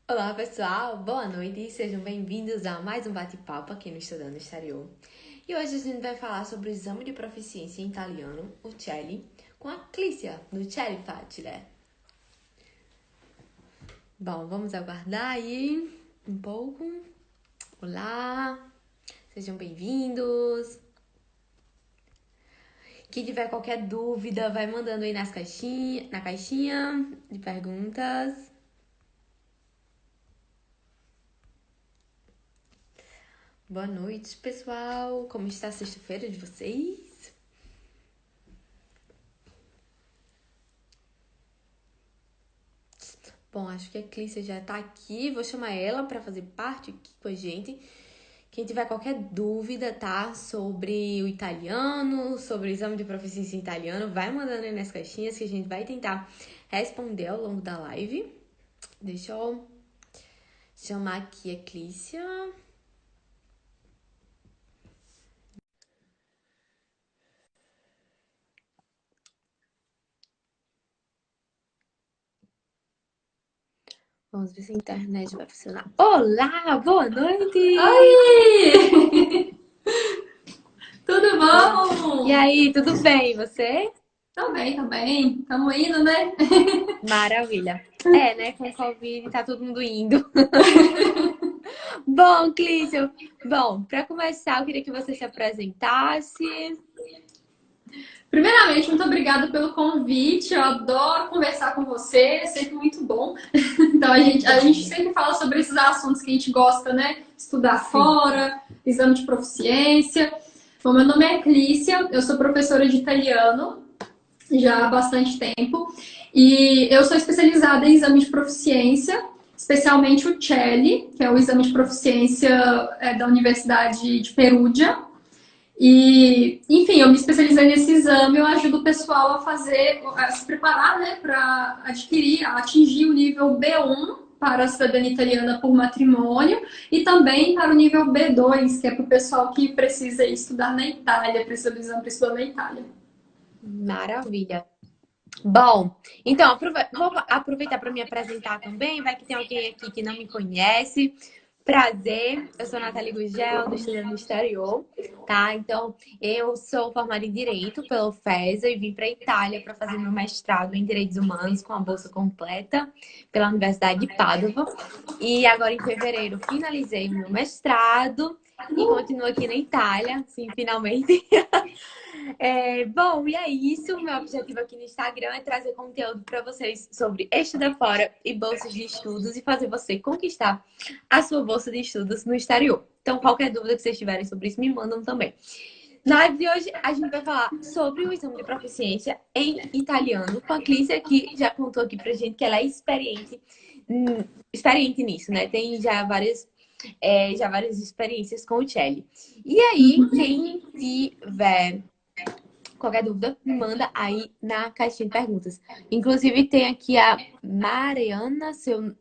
Olá pessoal, boa noite e sejam bem-vindos a mais um bate-papo aqui no Estudando Exterior. E hoje a gente vai falar sobre o exame de proficiência em italiano, o CELI, com a Clícia, do CELI Facile. Bom, vamos aguardar aí um pouco. Olá, sejam bem-vindos. Quem tiver qualquer dúvida, vai mandando aí na caixinha de perguntas. Boa noite, pessoal. Como está a sexta-feira de vocês? Bom, acho que a Clícia já tá aqui. Vou chamar ela para fazer parte aqui com a gente. Quem tiver qualquer dúvida, tá? Sobre o italiano, sobre o exame de proficiência em italiano, vai mandando aí nas caixinhas que a gente vai tentar responder ao longo da live. Deixa eu chamar aqui a Clícia. Vamos ver se a internet vai funcionar. Olá, boa noite! Oi! Tudo E bom? aí, tudo bem? E você? Tô bem, tô bem. Tamo indo, né? Maravilha. É, né? Com o Covid tá todo mundo indo. Bom, Clício, bom, para começar, eu queria que você se apresentasse. Primeiramente, muito obrigada pelo convite. Eu adoro conversar com você, é sempre muito bom. Então, a gente Obrigada. sempre fala sobre esses assuntos que a gente gosta, né? Estudar Sim. fora, exame de proficiência. Bom, meu nome é Clícia, eu sou professora de italiano já há bastante tempo. E eu sou especializada em exame de proficiência, especialmente o CELI, que é o exame de proficiência da Universidade de Perugia. E, enfim, eu me especializei nesse exame, eu ajudo o pessoal a se preparar, né, para atingir o nível B1 para a cidadania italiana por matrimônio e também para o nível B2, que é para o pessoal que precisa estudar na Itália, precisa do exame para estudar na Itália. Maravilha. Bom, então vou aproveitar para me apresentar também. Vai que tem alguém aqui que não me conhece. Prazer, eu sou Nathalie Gugel, do Estudando no Exterior, tá? Então, eu sou formada em Direito pelo FESA e vim para a Itália para fazer meu mestrado em Direitos Humanos com a bolsa completa pela Universidade de Padova. E agora, em fevereiro, finalizei meu mestrado e continuo aqui na Itália, sim, finalmente. Bom, e é isso. O meu objetivo aqui no Instagram é trazer conteúdo para vocês sobre estudar fora e bolsas de estudos e fazer você conquistar a sua bolsa de estudos no exterior. Então, qualquer dúvida que vocês tiverem sobre isso, me mandam também. Na live de hoje, a gente vai falar sobre o exame de proficiência em italiano com a Clícia, que já contou aqui pra gente que ela é experiente nisso, né? Tem já várias experiências com o Celli. E aí, quem tiver qualquer dúvida, me manda aí na caixinha de perguntas. Inclusive, tem aqui a Mariana, se eu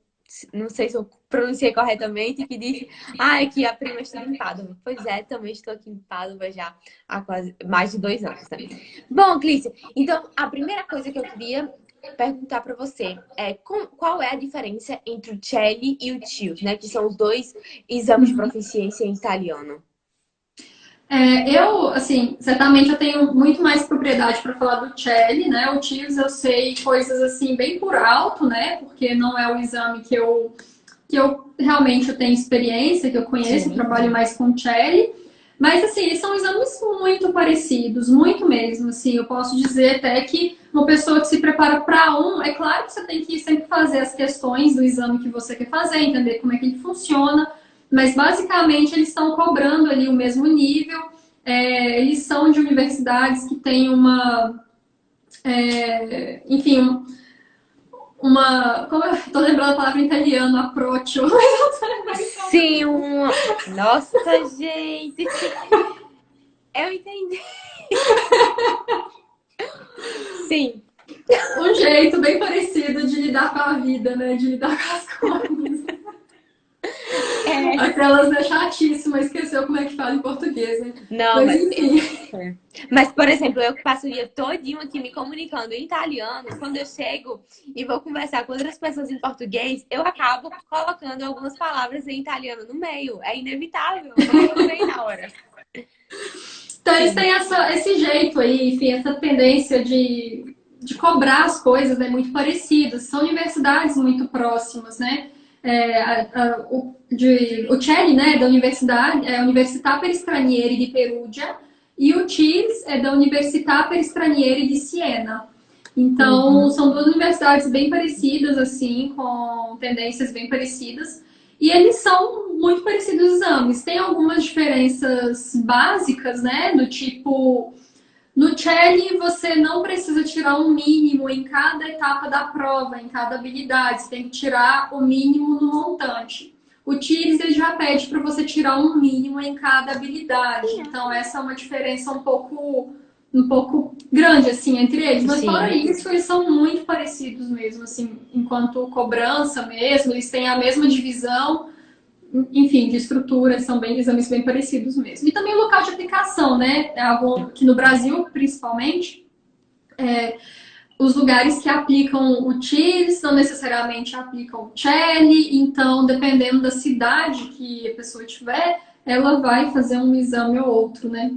não sei se eu pronunciei corretamente, que disse: Ah, é que a prima estuda em Pádua. Pois é, também estou aqui em Pádua já há quase mais de 2 anos, né? Bom, Clícia, então a primeira coisa que eu queria perguntar para você é qual é a diferença entre o CELI e o TIOS, né? Que são os dois exames de proficiência em italiano. Assim, certamente eu tenho muito mais propriedade para falar do Celli, né? O TIVS eu sei coisas assim bem por alto, né? Porque não é o exame que eu realmente tenho experiência, que eu conheço, Sim. trabalho mais com Celli. Mas, assim, eles são exames muito parecidos, muito mesmo. Assim, eu posso dizer até que uma pessoa que se prepara para um, é claro que você tem que sempre fazer as questões do exame que você quer fazer, entender como é que ele funciona, mas basicamente eles estão cobrando ali o mesmo nível. Eles são de universidades que têm enfim, como eu tô lembrando a palavra em italiano, approach, mas eu tô lembrando em Sim, português. nossa, gente, sim, eu entendi. Sim, Um jeito bem parecido de lidar com a vida, né? De lidar com as coisas. Aquelas, né, chatíssimas, esqueceu como é que fala em português, né? Não, Mas mas, enfim. mas, por exemplo, eu que passo o dia todinho aqui me comunicando em italiano, quando eu chego e vou conversar com outras pessoas em português, eu acabo colocando algumas palavras em italiano no meio. É inevitável, não vem na hora. Então eles têm esse jeito aí, enfim, essa tendência de cobrar as coisas, né, muito parecidas. São universidades muito próximas, né? O CELI, né, da Universidade, Università per Stranieri di Perugia, e o TIRS é da Università per Stranieri de Siena. Então, são duas universidades bem parecidas, assim, com tendências bem parecidas. E eles são muito parecidos os exames. Tem algumas diferenças básicas, né? Do tipo, no CELI você não precisa tirar um mínimo em cada etapa da prova, em cada habilidade. Você tem que tirar o mínimo no montante. O TIRS ele já pede para você tirar um mínimo em cada habilidade. Então, essa é uma diferença um pouco grande, assim, entre eles. Mas fora isso, eles são muito parecidos mesmo, assim, enquanto cobrança mesmo, eles têm a mesma divisão, enfim, de estrutura, são exames bem parecidos mesmo. E também o local de aplicação, né? É algo que no Brasil, principalmente, os lugares que aplicam o TIRS não necessariamente aplicam o CELI, então, dependendo da cidade que a pessoa tiver, ela vai fazer um exame ou outro, né?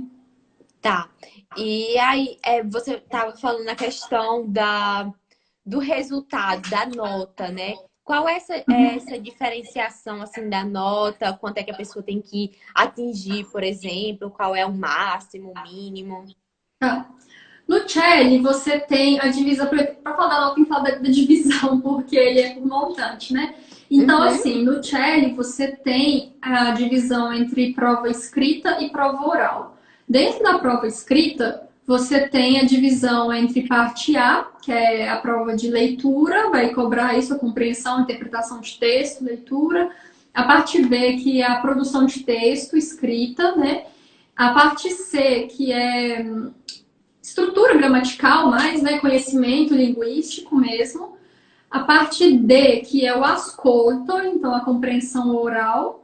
Tá. E aí, você estava falando na questão do resultado, da nota, né? Qual é essa diferenciação, assim, da nota? Quanto é que a pessoa tem que atingir, por exemplo? Qual é o máximo, o mínimo? Tá. No CELI, você tem a divisão, para falar da nota, tem que falar da divisão, porque ele é por montante, né? Então, assim, no CELI, você tem a divisão entre prova escrita e prova oral. Dentro da prova escrita, você tem a divisão entre parte A, que é a prova de leitura, vai cobrar isso, a compreensão, interpretação de texto, leitura. A parte B, que é a produção de texto, escrita, né? A parte C, que é estrutura gramatical mais, né? Conhecimento linguístico mesmo. A parte D, que é o ascolto, então a compreensão oral.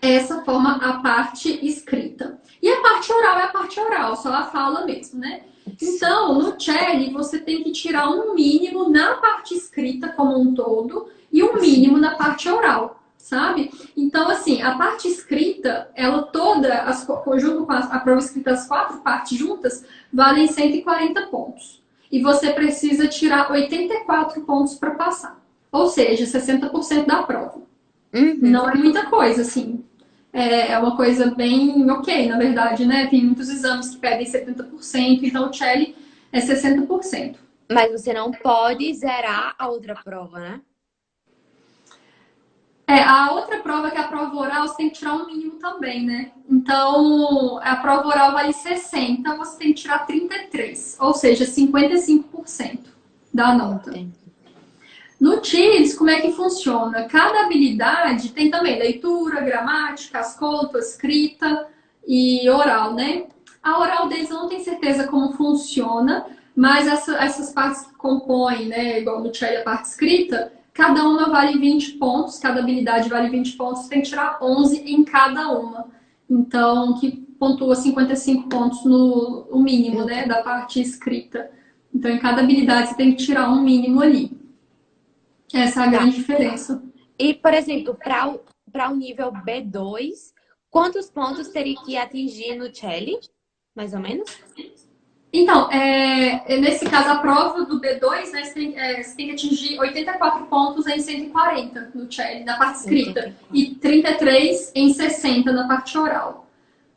Essa forma a parte escrita. E a parte oral é a parte oral, só a fala mesmo, né? Então, no CELI, você tem que tirar um mínimo na parte escrita como um todo e um mínimo na parte oral, sabe? Então, assim, a parte escrita, ela toda, junto com a prova escrita, as 4 partes juntas, valem 140 pontos. E você precisa tirar 84 pontos para passar. Ou seja, 60% da prova. Não é muita coisa, assim. É uma coisa bem ok, na verdade, né? Tem muitos exames que pedem 70%, então o CELI é 60%. Mas você não pode zerar a outra prova, né? A outra prova, que é a prova oral, você tem que tirar um mínimo também, né? Então, a prova oral vale 60, você tem que tirar 33, ou seja, 55% da nota. Entendi. No TIRS, como é que funciona? Cada habilidade tem também leitura, gramática, ascolto, escrita e oral, né? A oral deles eu não tenho certeza como funciona, mas essas partes que compõem, né, igual no CELI a parte escrita, cada uma vale 20 pontos, cada habilidade vale 20 pontos, você tem que tirar 11 em cada uma. Então, que pontua 55 pontos no mínimo, né, da parte escrita. Então, em cada habilidade você tem que tirar um mínimo ali. Essa é a grande diferença. E, por exemplo, para o nível B2, quantos pontos teria que atingir no CELI? Mais ou menos? Então, nesse caso, a prova do B2, né, você tem que atingir 84 pontos em 140 no CELI, na parte escrita, 84. e 33 em 60 na parte oral.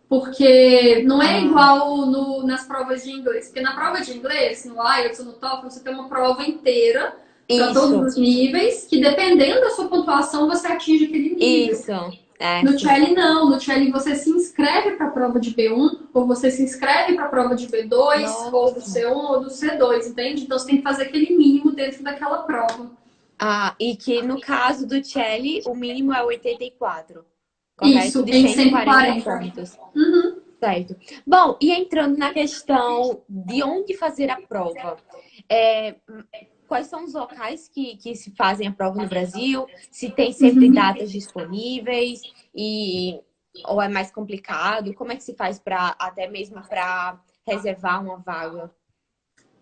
Porque não é igual nas provas de inglês. Porque na prova de inglês, no IELTS ou no TOEFL, você tem uma prova inteira para todos os níveis, que dependendo da sua pontuação, você atinge aquele nível. Isso. No CELI não, no CELI você se inscreve para a prova de B1, ou você se inscreve para a prova de B2, Nossa. ou do C1 ou do C2, entende? Então você tem que fazer aquele mínimo dentro daquela prova. E que no caso do CELI, o mínimo é 84. Correto? Isso, De em 140 140 pontos. Uhum. Certo. Bom, e entrando na questão de onde fazer a prova. quais são os locais que se fazem a prova no Brasil? Se tem sempre datas disponíveis ou é mais complicado? Como é que se faz até mesmo para reservar uma vaga?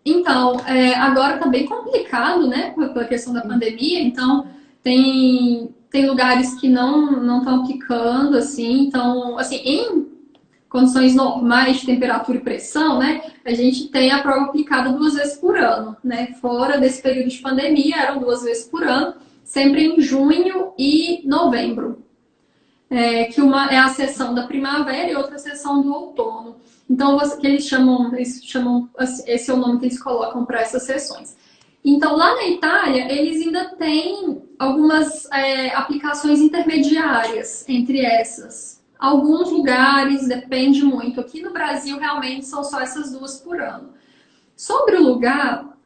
Então, agora está bem complicado, né, pela questão da pandemia. Então, tem lugares que não estão aplicando, assim. Então, assim, em condições normais de temperatura e pressão, né, a gente tem a prova aplicada 2 vezes por ano, né? Fora desse período de pandemia, eram 2 vezes por ano, sempre em junho e novembro. Que uma é a sessão da primavera e outra a sessão do outono. Então, que eles chamam, esse é o nome que eles colocam para essas sessões. Então, lá na Itália, eles ainda têm algumas aplicações intermediárias entre essas. Alguns lugares, depende muito. Aqui no Brasil, realmente, são só essas 2 por ano. Sobre o lugar,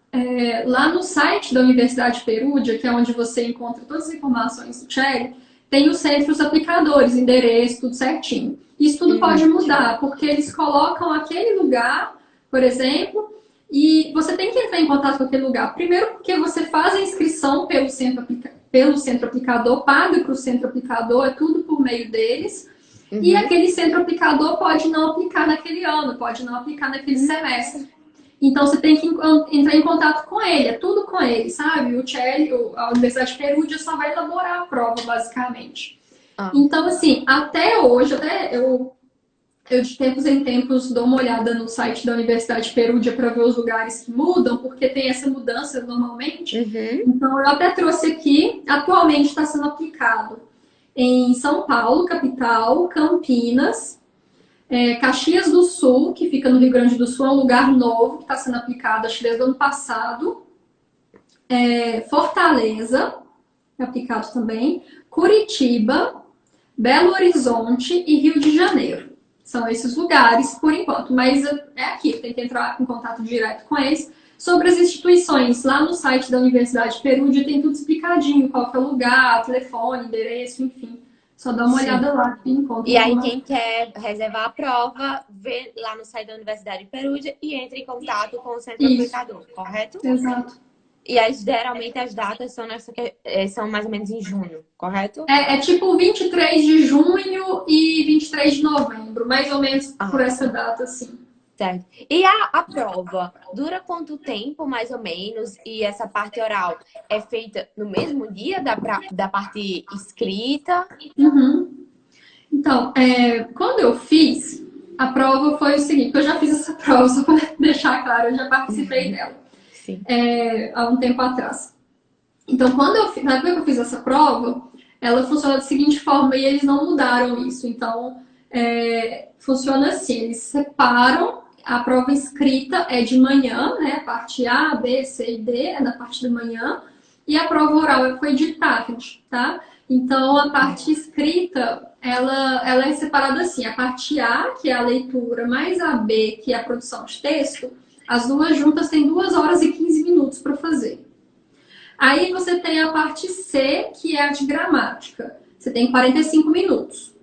lá no site da Universidade Perugia, que é onde você encontra todas as informações do CELI, tem os centros aplicadores, endereço, tudo certinho. Isso tudo pode mudar, porque eles colocam aquele lugar, por exemplo, e você tem que entrar em contato com aquele lugar. Primeiro porque você faz a inscrição pelo centro aplicador, paga para o centro aplicador, é tudo por meio deles. E aquele centro aplicador pode não aplicar naquele ano, pode não aplicar naquele semestre. Então, você tem que entrar em contato com ele, é tudo com ele, sabe? O CELI, a Universidade de Perugia só vai elaborar a prova, basicamente. Então, assim, até hoje, eu de tempos em tempos dou uma olhada no site da Universidade de Perugia para ver os lugares que mudam, porque tem essa mudança normalmente. Então, eu até trouxe aqui, atualmente está sendo aplicado em São Paulo, capital, Campinas, Caxias do Sul, que fica no Rio Grande do Sul, é um lugar novo que está sendo aplicado, acho que desde o ano passado. Fortaleza, é aplicado também. Curitiba, Belo Horizonte e Rio de Janeiro. São esses lugares, por enquanto. Mas é aqui, tem que entrar em contato direto com eles. Sobre as instituições, lá no site da Universidade de Perugia tem tudo explicadinho, qual que é o lugar, telefone, endereço, enfim. Só dá uma olhada lá que encontra. E aí, quem quer reservar a prova, vê lá no site da Universidade de Perugia e entra em contato com o centro aplicador, correto? Exato. E geralmente as datas são mais ou menos em junho, correto? Tipo 23 de junho e 23 de novembro, mais ou menos por essa data, assim. Certo. E a prova dura quanto tempo, mais ou menos? E essa parte oral é feita no mesmo dia da parte escrita? Então, quando eu fiz, a prova foi o seguinte, eu já fiz essa prova, só para deixar claro, eu já participei dela. Sim. Há um tempo atrás. Então, na época que eu fiz essa prova, ela funciona da seguinte forma, e eles não mudaram isso. Então, funciona assim, eles separam. A prova escrita é de manhã, né? A parte A, B, C e D é da parte da manhã. E a prova oral foi de tarde, tá? Então, a parte escrita, ela é separada assim. A parte A, que é a leitura, mais a B, que é a produção de texto, as duas juntas têm 2 horas e 15 minutos para fazer. Aí você tem a parte C, que é a de gramática. Você tem 45 minutos.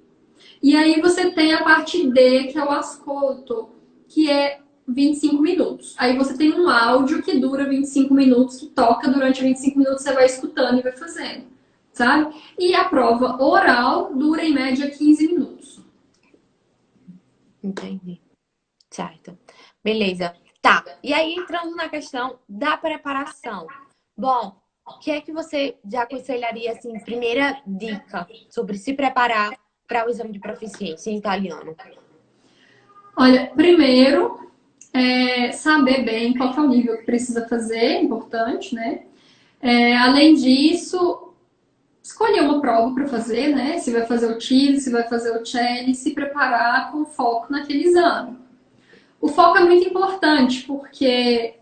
E aí você tem a parte D, que é o ascolto, que é 25 minutos. Aí você tem um áudio que dura 25 minutos, que toca durante 25 minutos, você vai escutando e vai fazendo, sabe? E a prova oral dura em média 15 minutos. Entendi. Certo. Beleza. Tá. E aí, entrando na questão da preparação. Bom, o que é que você já aconselharia, assim, primeira dica sobre se preparar para o exame de proficiência em italiano? Olha, primeiro, saber bem qual que é o nível que precisa fazer, é importante, né? Além disso, escolher uma prova para fazer, né? Se vai fazer o TIL, se vai fazer o CELI, se preparar com foco naquele exame. O foco é muito importante, porque,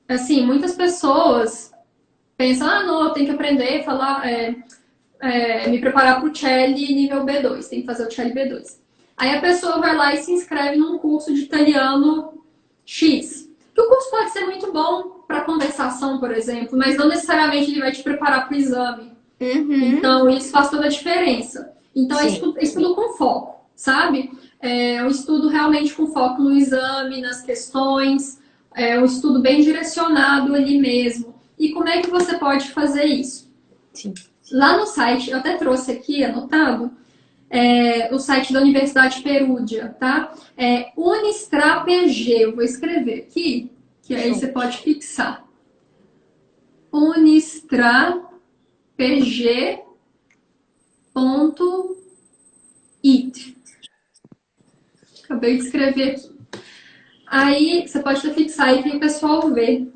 assim, muitas pessoas pensam, não, eu tenho que aprender a falar, me preparar para o CELI nível B2, tem que fazer o CELI B2. Aí a pessoa vai lá e se inscreve num curso de italiano X. Que o curso pode ser muito bom para conversação, por exemplo, mas não necessariamente ele vai te preparar para o exame. Então, isso faz toda a diferença. Então, é estudo com foco, sabe? É um estudo realmente com foco no exame, nas questões. É um estudo bem direcionado ali mesmo. E como é que você pode fazer isso? Sim. Lá no site, eu até trouxe aqui anotado, o site da Universidade Perúdia, tá? Unistrapg, eu vou escrever aqui, que aí você pode fixar. unistrapg.it. Acabei de escrever aqui. Aí você pode fixar aí para o pessoal ver.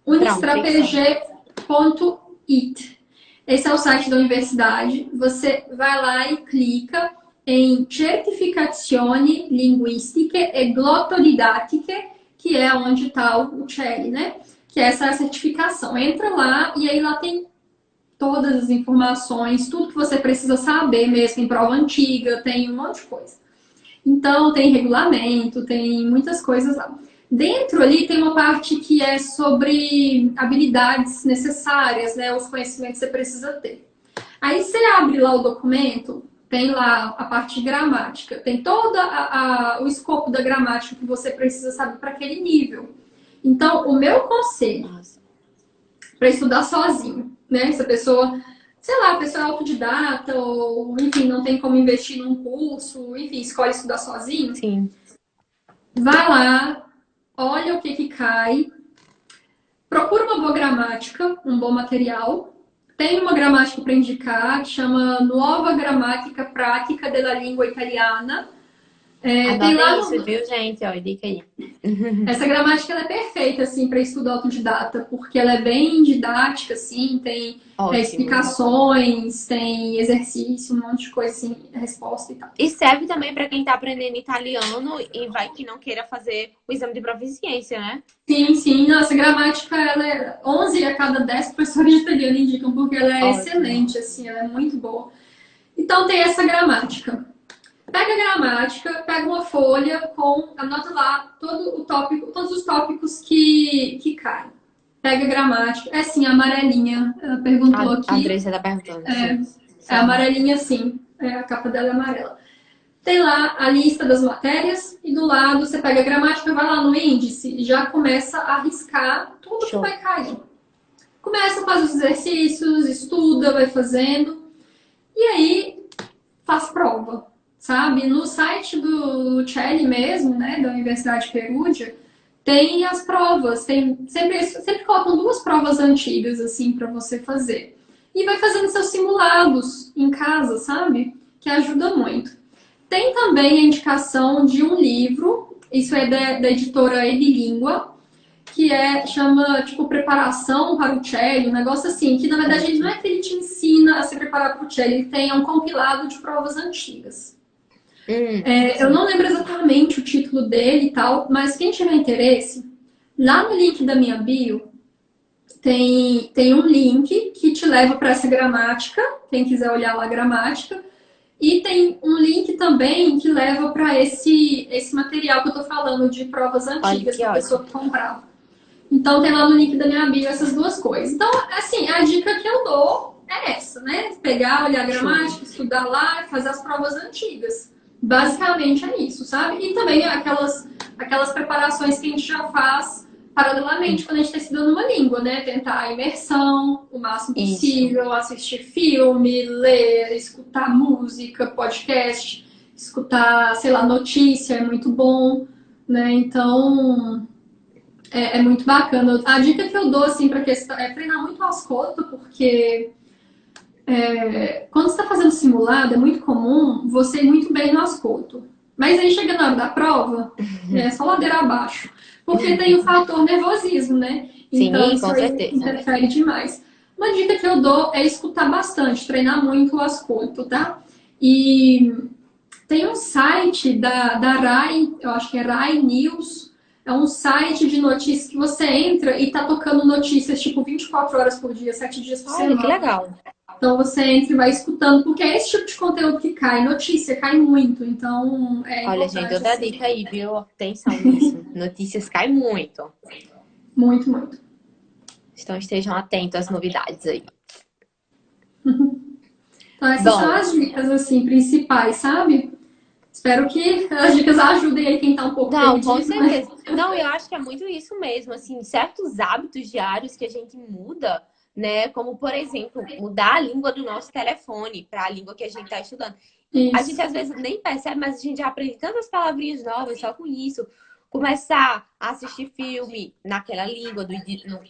unistrapg.it. Esse é o site da universidade. Você vai lá e clica em Certificazioni Linguistiche e Glottodidattiche, que é onde está o CELI, né? Que é essa certificação. Entra lá e aí lá tem todas as informações, tudo que você precisa saber mesmo, em prova antiga, tem um monte de coisa. Então, tem regulamento, tem muitas coisas lá. Dentro ali tem uma parte que é sobre habilidades necessárias, né? Os conhecimentos que você precisa ter. Aí você abre lá o documento, tem lá a parte de gramática, tem todo o escopo da gramática que você precisa saber para aquele nível. Então, o meu conselho para estudar sozinho, né? Se a pessoa, sei lá, a pessoa é autodidata ou, enfim, não tem como investir num curso, enfim, escolhe estudar sozinho. Sim. Vai lá, olha o que cai, procura uma boa gramática, um bom material. Tem uma gramática para indicar que chama Nuova Grammatica Pratica della Lingua Italiana. Tem lá isso, viu, gente? Ó, dica aí. Essa gramática ela é perfeita, assim, para estudo autodidata, porque ela é bem didática, assim, tem explicações, tem exercício, um monte de coisa, assim, resposta e tal. E serve também para quem está aprendendo italiano e vai que não queira fazer o exame de proficiência, né? Sim, sim. Nossa, gramática, ela é 11 a cada 10 professores de italiano indicam, porque ela é excelente, assim, ela é muito boa. Então, tem essa gramática. Pega a gramática, pega uma folha anota lá todos os tópicos que caem. Pega a gramática. É assim, a amarelinha. Ela perguntou aqui. A Andressa tá perguntando. É amarelinha, sim. A capa dela é amarela. Tem lá a lista das matérias e do lado você pega a gramática, vai lá no índice e já começa a riscar tudo que vai cair. Começa a fazer os exercícios, estuda, vai fazendo. E aí, faz prova. Sabe? No site do CELI mesmo, né, da Universidade Perúdia, tem as provas, sempre colocam 2 provas antigas, assim, para você fazer. E vai fazendo seus simulados em casa, sabe? Que ajuda muito. Tem também a indicação de um livro, isso é da editora Edilíngua, que chama, tipo, Preparação para o CELI, um negócio assim, que na verdade não é que ele te ensina a se preparar para o CELI, ele tem um compilado de provas antigas. Eu não lembro exatamente o título dele e tal, mas quem tiver interesse, lá no link da minha bio, tem um link que te leva para essa gramática, quem quiser olhar lá a gramática, e tem um link também que leva para esse material que eu tô falando de provas antigas que a pessoa comprava. Então tem lá no link da minha bio essas 2 coisas. Então, assim, a dica que eu dou é essa, né? Pegar, olhar a gramática, estudar lá e fazer as provas antigas. Basicamente é isso, sabe? E também aquelas preparações que a gente já faz paralelamente quando a gente está estudando uma língua, né? Tentar a imersão o máximo possível, assistir filme, ler, escutar música, podcast, escutar, sei lá, notícia, é muito bom, né? Então, é muito bacana. A dica que eu dou, assim, para questão é treinar muito o ascolto, porque quando você está fazendo simulado, é muito comum você ir muito bem no ascolto. Mas aí chega na hora da prova, é só ladeira abaixo. Porque tem o fator nervosismo, né? Então, sim, com certeza. Interfere demais. Uma dica que eu dou é escutar bastante, treinar muito o ascolto, tá? E tem um site da RAI, eu acho que é RAI News, é um site de notícias que você entra e tá tocando notícias, tipo, 24 horas por dia, 7 dias por semana. Que legal. Então você entra e vai escutando, porque é esse tipo de conteúdo que cai. Notícia cai muito, então olha, gente, outra dica aí, viu? Atenção nisso. Notícias caem muito. Muito, muito. Então estejam atentos às novidades aí. Então essas são as dicas, assim, principais, sabe? Espero que as dicas ajudem aí quem tá um pouco perdido. Com certeza. Não, eu acho que é muito isso mesmo, assim, certos hábitos diários que a gente muda, né? Como, por exemplo, mudar a língua do nosso telefone para a língua que a gente está estudando. A gente Isso. às vezes nem percebe, mas a gente já aprende tantas palavrinhas novas só com isso. Começar a assistir filme naquela língua,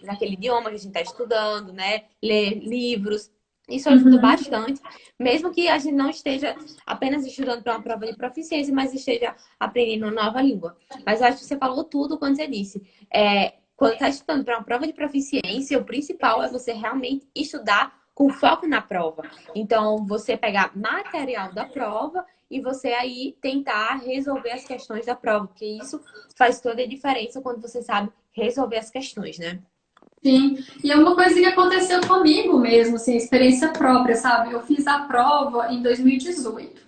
naquele idioma que a gente está estudando, né? Ler livros. Isso ajuda Uhum. bastante, mesmo que a gente não esteja apenas estudando para uma prova de proficiência, mas esteja aprendendo uma nova língua. Mas eu acho que você falou tudo quando você disse. Quando está estudando para uma prova de proficiência, o principal é você realmente estudar com foco na prova. Então, você pegar material da prova e você aí tentar resolver as questões da prova, porque isso faz toda a diferença quando você sabe resolver as questões, né? Sim, e é uma coisa que aconteceu comigo mesmo, assim, experiência própria, sabe? Eu fiz a prova em 2018.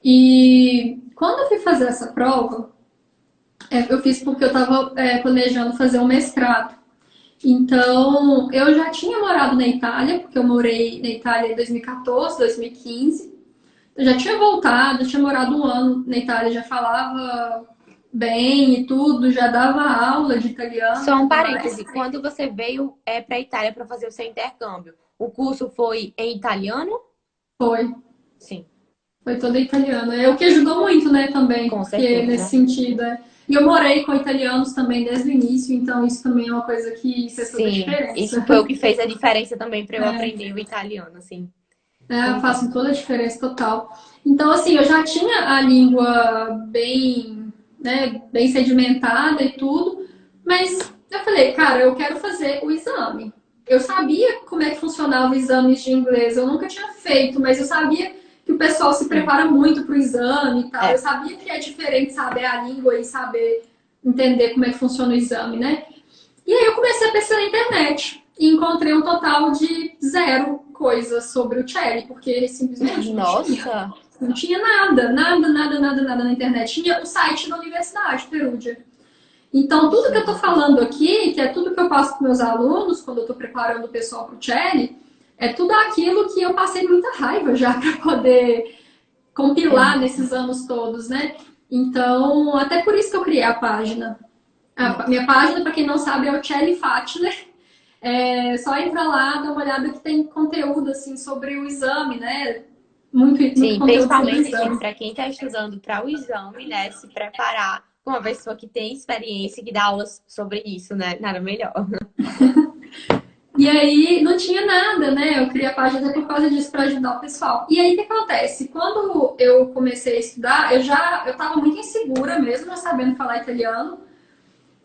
E quando eu fui fazer essa prova, eu fiz porque eu estava planejando fazer um mestrado. Então, eu já tinha morado na Itália, porque eu morei na Itália em 2014, 2015. Eu já tinha voltado, tinha morado um ano na Itália, já falava bem e tudo, já dava aula de italiano Só e um tudo mais. parêntese, quando você veio para a Itália para fazer o seu intercâmbio, o curso foi em italiano? Foi. Sim, Foi toda italiana. É o que ajudou muito, né, também, com porque nesse certeza. sentido. E eu morei com italianos também desde o início, então isso também é uma coisa que fez toda a Sim, isso diferença. foi o que fez a diferença também para eu É, aprender o italiano, assim. faz Concordo. toda a diferença total. Então, assim, eu já tinha a língua bem, né, bem sedimentada e tudo, mas eu falei, cara, eu quero fazer o exame. Eu sabia como é que funcionava os exames de inglês, eu nunca tinha feito, mas eu sabia que o pessoal se Sim, prepara muito para o exame e tal. Eu é. sabia que é diferente saber a língua e saber entender como é que funciona o exame, né? E aí eu comecei a pesquisar na internet e encontrei um total de zero coisas sobre o Cherry, porque ele simplesmente não tinha. Nossa, Não tinha nada, nada, nada, nada, nada na internet. Tinha o site da Universidade Perugia. Então, tudo que eu estou gente. falando aqui, que é tudo que eu passo para meus alunos quando eu estou preparando o pessoal para o Cherry, é tudo aquilo que eu passei muita raiva já para poder É, compilar nesses anos todos, né? Então, até por isso que eu criei a página. A é. minha página, para quem não sabe, é o Chelly Fatler. É só entra lá, dá uma olhada que tem conteúdo assim sobre o exame, né? Muito, muito Sim, conteúdo sobre o principalmente, gente, exame. para quem está estudando para o exame, né? Se preparar com uma pessoa que tem experiência, que dá aulas sobre isso, né? Nada melhor. E aí não tinha nada, né? Eu criei a página por causa disso para ajudar o pessoal. E aí o que acontece? Quando eu comecei a estudar, eu estava muito insegura mesmo, não sabendo falar italiano.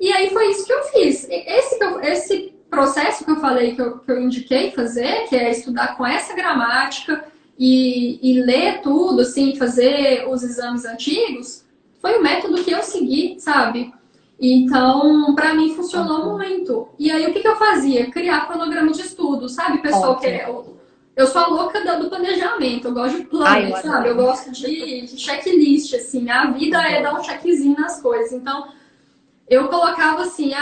E aí foi isso que eu fiz. Esse processo que eu falei, que eu indiquei fazer, que é estudar com essa gramática e ler tudo, assim, fazer os exames antigos, foi o método que eu segui, sabe? Então, para mim funcionou Ótimo. muito. E aí, o que eu fazia? Criar cronograma de estudo, sabe, pessoal? Ótimo. Eu sou a louca do planejamento, eu gosto de Ai, eu planner, sabe? Eu adoro. gosto de checklist, assim. A vida é dar Adoro. um checkzinho nas coisas. Então, eu colocava assim,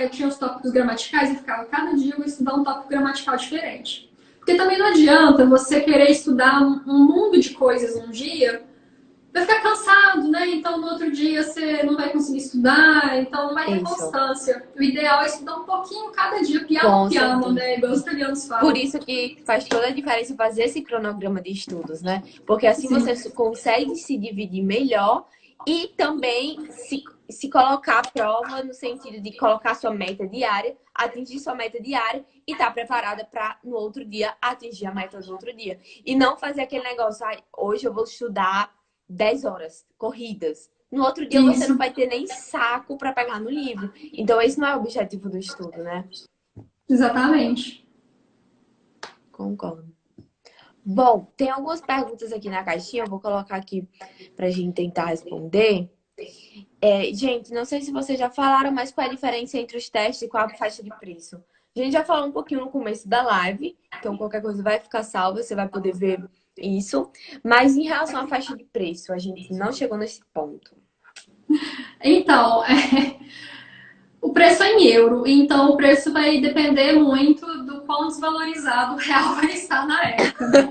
eu tinha os tópicos gramaticais e ficava, cada dia eu vou estudar um tópico gramatical diferente. Porque também não adianta você querer estudar um mundo de coisas um dia, vai ficar cansado, né? Então no outro dia você não vai conseguir estudar, então não vai ter Isso, constância. O ideal é estudar um pouquinho cada dia, piano com piano, certeza. né? Igual os italianos Por falam. isso que faz toda a diferença fazer esse cronograma de estudos, né? Porque assim você Sim, consegue se dividir melhor e também se colocar à prova no sentido de colocar sua meta diária, atingir sua meta diária e estar preparada para no outro dia atingir a meta do outro dia. E não fazer aquele negócio, hoje eu vou estudar 10 horas corridas. No outro dia você não isso, vai ter nem saco para pegar no livro. Então esse não é o objetivo do estudo, né? exatamente. Concordo. Bom, tem algumas perguntas aqui na caixinha, eu vou colocar aqui para a gente tentar responder. Gente, não sei se vocês já falaram, mas qual é a diferença entre os testes e qual a faixa de preço? A gente já falou um pouquinho no começo da live, então qualquer coisa vai ficar salva, você vai poder ver isso. Mas em relação à faixa de preço, a gente não chegou nesse ponto. Então, o preço é em euro, então o preço vai depender muito do quão desvalorizado o real vai estar na época, né?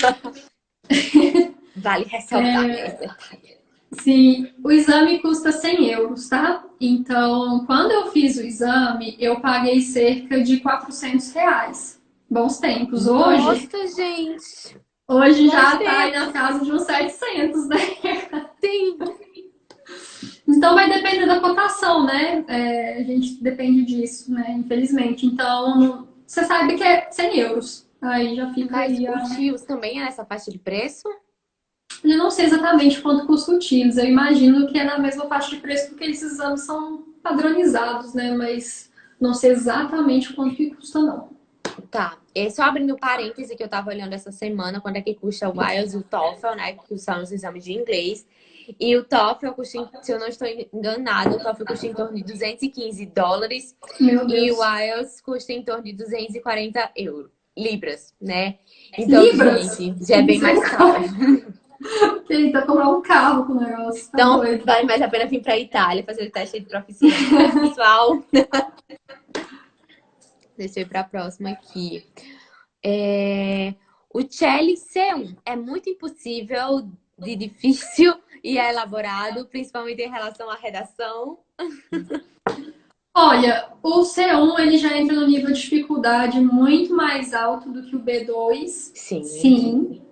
Vale ressaltar, é verdade. Sim, o exame custa 100 euros, tá? Então, quando eu fiz o exame, eu paguei cerca de 400 reais. Bons tempos. Nossa, gente! Hoje Bons já tá aí na tempos! casa de uns 700, né? Sim! Então, vai depender da cotação, né? A gente depende disso, né? Infelizmente. Então, você sabe que é 100 euros. Aí já fica Mas aí o a... TIOS também é nessa faixa de preço? Eu não sei exatamente quanto custa o TIMS. Eu imagino que é na mesma faixa de preço porque esses exames são padronizados, né? Mas não sei exatamente quanto que custa, não. Tá. É só abrindo parêntese que eu tava olhando essa semana quanto é que custa o IELTS e o TOEFL, né? Que são os exames de inglês. E o TOEFL custa, se eu não estou enganado, o TOEFL custa em torno de US$ 215 Meu e o Deus. IELTS custa em torno de 240 euros, libras, né? Então, Libras? gente, já é bem mais caro. Misericórdia. Eita, comprar um carro com o negócio. Tá Então, doido. vale mais a pena vir para a Itália fazer o teste de proficiência. Mas, pessoal, deixa eu ir para a próxima aqui. O Celli C1 é muito impossível de difícil e é elaborado, principalmente em relação à redação. Olha, o C1 ele já entra no nível de dificuldade muito mais alto do que o B2. Sim. Sim.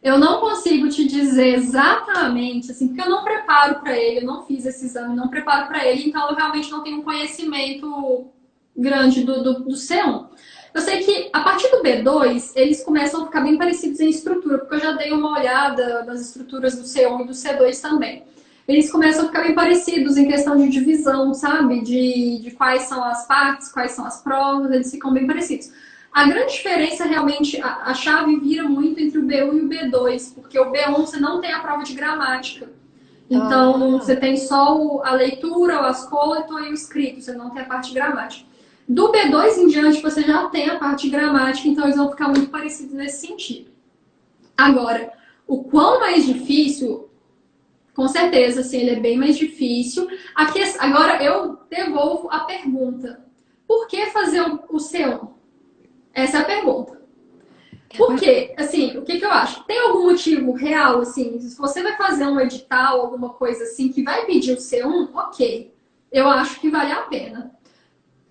Eu não consigo te dizer exatamente, assim, porque eu não preparo para ele, eu não fiz esse exame, não preparo para ele, então eu realmente não tenho um conhecimento grande do C1. Eu sei que a partir do B2, eles começam a ficar bem parecidos em estrutura, porque eu já dei uma olhada nas estruturas do C1 e do C2 também. Eles começam a ficar bem parecidos em questão de divisão, sabe? De quais são as partes, quais são as provas, eles ficam bem parecidos. A grande diferença realmente, a chave vira muito entre o B1 e o B2, porque o B1 você não tem a prova de gramática. Então, você tem só a leitura, o ascolto e o escrito, você não tem a parte de gramática. Do B2 em diante, você já tem a parte de gramática, então eles vão ficar muito parecidos nesse sentido. Agora, o quão mais difícil, com certeza, assim, ele é bem mais difícil. Agora, eu devolvo a pergunta. Por que fazer o C1? Essa é a pergunta. Por quê? Assim, o que eu acho? Tem algum motivo real, assim, se você vai fazer um edital, alguma coisa assim, que vai pedir o C1, ok. Eu acho que vale a pena.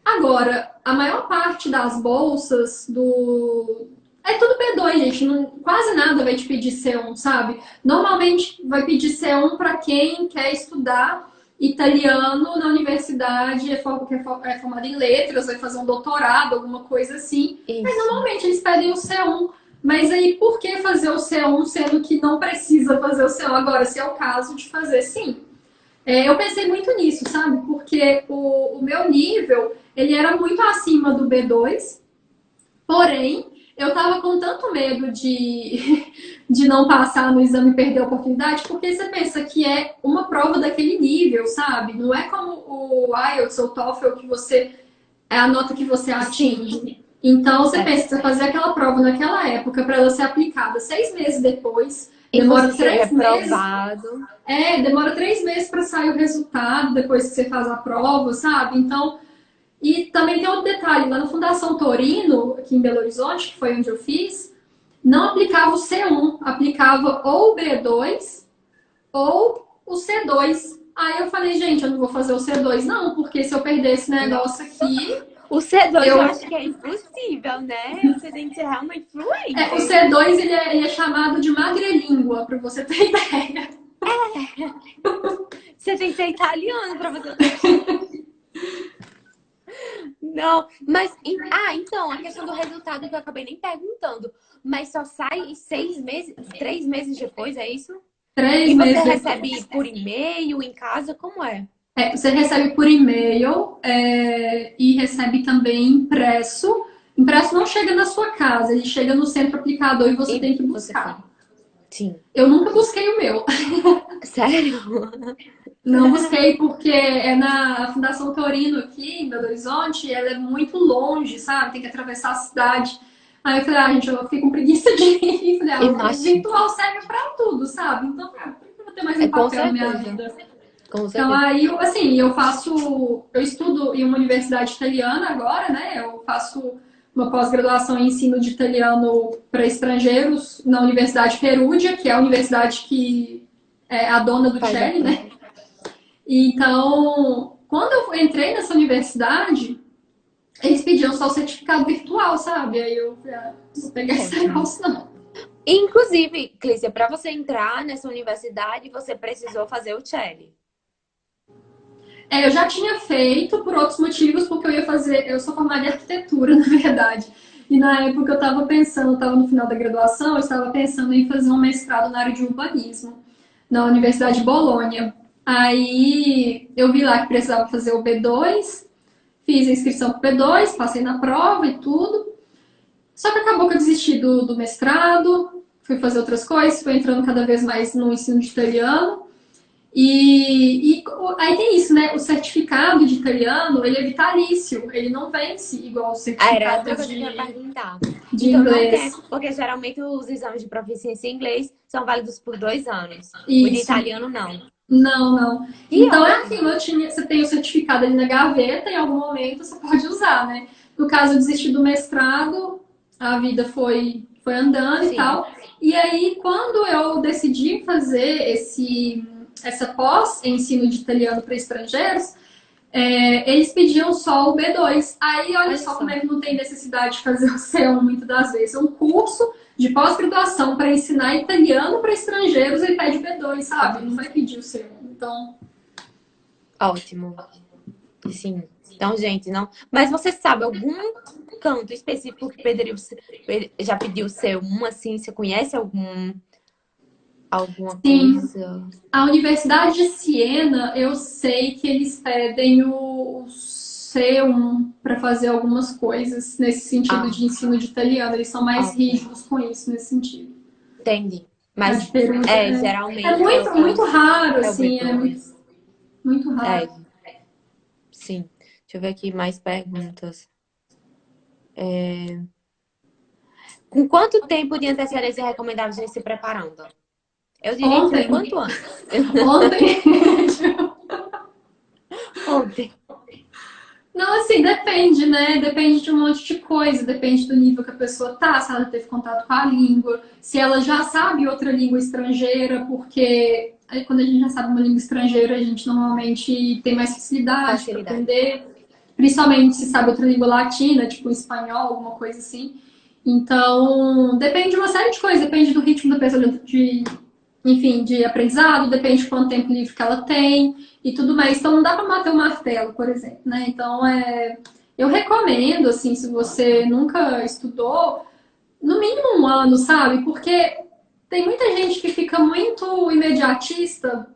Agora, a maior parte das bolsas do... É tudo B2, gente. Quase nada vai te pedir C1, sabe? Normalmente vai pedir C1 para quem quer estudar italiano na universidade, é formado em letras, vai fazer um doutorado, alguma coisa assim. Mas Isso. normalmente eles pedem o C1. Mas aí, por que fazer o C1 sendo que não precisa fazer o C1 agora, se é o caso de fazer sim? Eu pensei muito nisso, sabe? Porque o meu nível, ele era muito acima do B2, porém, eu tava com tanto medo de não passar no exame e perder a oportunidade, porque você pensa que é uma prova daquele nível, sabe? Não é como o IELTS ou o TOEFL que você é a nota que você atinge. Então, você pensa que você fazer aquela prova naquela época para ela ser aplicada 6 meses depois, E você demora ser 3 meses. reprovado. Demora 3 meses para sair o resultado depois que você faz a prova, sabe? Então, e também tem outro detalhe, lá na Fundação Torino, aqui em Belo Horizonte, que foi onde eu fiz, não aplicava o C1, aplicava ou o B2 ou o C2. Aí eu falei, gente, eu não vou fazer o C2 não, porque se eu perder esse negócio aqui, O C2 eu eu... acho que é impossível, né? Você tem que ser realmente O fluente. C2 ele é chamado de magrelíngua, para você ter ideia. Você tem que ser italiano para fazer o teste. Não, mas então, a questão do resultado que eu acabei nem perguntando. Mas só sai 6 meses, 3 meses depois, é isso? Três E você meses recebe depois. por e-mail, em casa, como é? Você recebe por e-mail e recebe também impresso. Impresso não chega na sua casa, ele chega no centro aplicador e você E tem que você tem. buscar. Sim. Eu nunca busquei o meu. Sério? Não busquei porque é na Fundação Torino aqui, em Belo Horizonte, ela é muito longe, sabe? Tem que atravessar a cidade. Aí eu falei, gente, eu fico com preguiça de ir. Falei, o Imagina. virtual serve pra tudo, sabe? Então, por que eu vou ter mais É, um com papel na minha certeza. vida? Com Então, certeza. aí, assim, eu estudo em uma universidade italiana agora, né? Eu faço uma pós-graduação em ensino de italiano para estrangeiros na Universidade Perugia, que é a universidade que a dona do Faz Cherry, aqui. né? Então, quando eu entrei nessa universidade, eles pediam só o certificado virtual, sabe? Aí eu falei, não vou pegar esse Ótimo. negócio, não. Inclusive, Clícia, para você entrar nessa universidade, você precisou fazer o CHELI. Eu já tinha feito por outros motivos, porque eu sou formada em arquitetura, na verdade. E na época eu estava pensando, eu estava no final da graduação, eu estava pensando em fazer um mestrado na área de urbanismo, na Universidade de Bolonha. Aí eu vi lá que precisava fazer o B2, fiz a inscrição para o B2, passei na prova e tudo. Só que acabou que eu desisti do mestrado, fui fazer outras coisas, fui entrando cada vez mais no ensino de italiano. E aí tem isso, né? O certificado de italiano, ele é vitalício, ele não vence igual o Era certificado outra coisa que eu ia perguntar. de Então não tem, inglês. porque geralmente os exames de proficiência em inglês são válidos por 2 anos. O de Isso. italiano não. Não, não. Que Então é ótimo. aquilo, você tem o certificado ali na gaveta, em algum momento você pode usar, né? No caso, eu desisti do mestrado, a vida foi andando e Sim. tal. E aí, quando eu decidi fazer essa pós em ensino de italiano para estrangeiros, eles pediam só o B2. Aí, olha só como é que não tem necessidade de fazer o C1 muitas das vezes. É um curso de pós-graduação para ensinar italiano para estrangeiros e pede B2, sabe? Não vai pedir o C1. Então, Ótimo. Sim. Então, gente, não. Mas você sabe algum canto específico que já pediu ser um assim? Você conhece alguma sim, coisa? a Universidade de Siena, eu sei que eles pedem o C1 para fazer algumas coisas nesse sentido Ah, de ensino de italiano. Eles são mais ótimo. rígidos com isso nesse sentido. Entendi. A Mas diferença é geralmente muito, muito raro, é o assim, é muito, B2. muito É, raro. sim. Deixa eu ver aqui mais perguntas. Com quanto tempo de antecedência é recomendável a gente se preparando? Eu diria que o Ontem, quanto antes. ontem. Ontem. Não, assim, depende, né? Depende de um monte de coisa, depende do nível que a pessoa tá, se ela teve contato com a língua, se ela já sabe outra língua estrangeira, porque aí quando a gente já sabe uma língua estrangeira, a gente normalmente tem mais facilidade para Facilidade. aprender, principalmente se sabe outra língua latina, tipo espanhol, alguma coisa assim. Então, depende de uma série de coisas, depende do ritmo da pessoa enfim, de aprendizado, depende de quanto tempo livre que ela tem e tudo mais. Então não dá para bater o martelo, por exemplo, né? Então eu recomendo, assim, se você nunca estudou, no mínimo um ano, sabe? Porque tem muita gente que fica muito imediatista